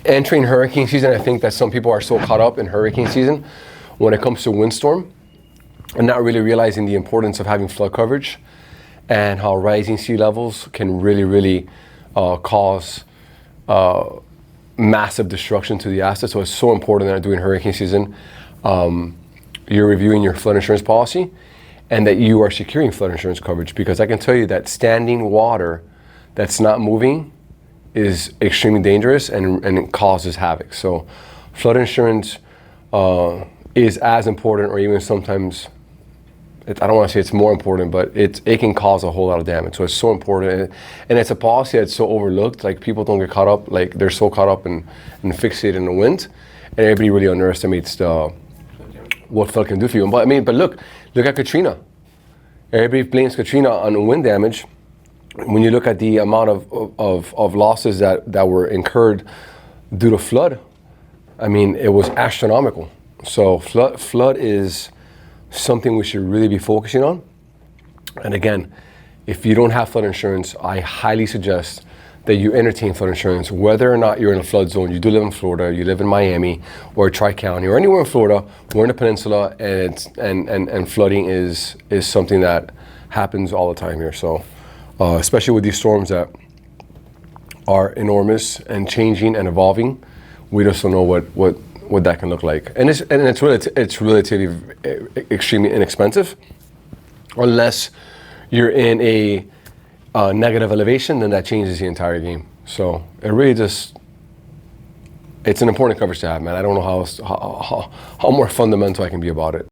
entering hurricane season, I think that some people are so caught up in hurricane season when it comes to windstorm and not really realizing the importance of having flood coverage and how rising sea levels can really cause massive destruction to the asset. So it's so important that during hurricane season, you're reviewing your flood insurance policy and that you are securing flood insurance coverage, because I can tell you that standing water that's not moving is extremely dangerous and it causes havoc. So flood insurance is as important, or even sometimes, I don't want to say it's more important, but it can cause a whole lot of damage. So it's so important, and it's a policy that's so overlooked. Like, people don't get caught up, like they're so caught up and fixated in the wind, and everybody really underestimates what flood can do for you. But I mean, but look at Katrina. Everybody blames Katrina on wind damage. When you look at the amount of losses that were incurred due to flood, I mean, it was astronomical. So flood is something we should really be focusing on. And again, if you don't have flood insurance, I highly suggest that you entertain flood insurance, whether or not you're in a flood zone. You do live in Florida, you live in Miami or Tri-County or anywhere in Florida. We're in the peninsula, and flooding is something that happens all the time here. So especially with these storms that are enormous and changing and evolving, we just don't know what that can look like. And it's relatively extremely inexpensive, unless you're in a negative elevation, then that changes the entire game. So it really it's an important coverage to have, man. I don't know how more fundamental I can be about it.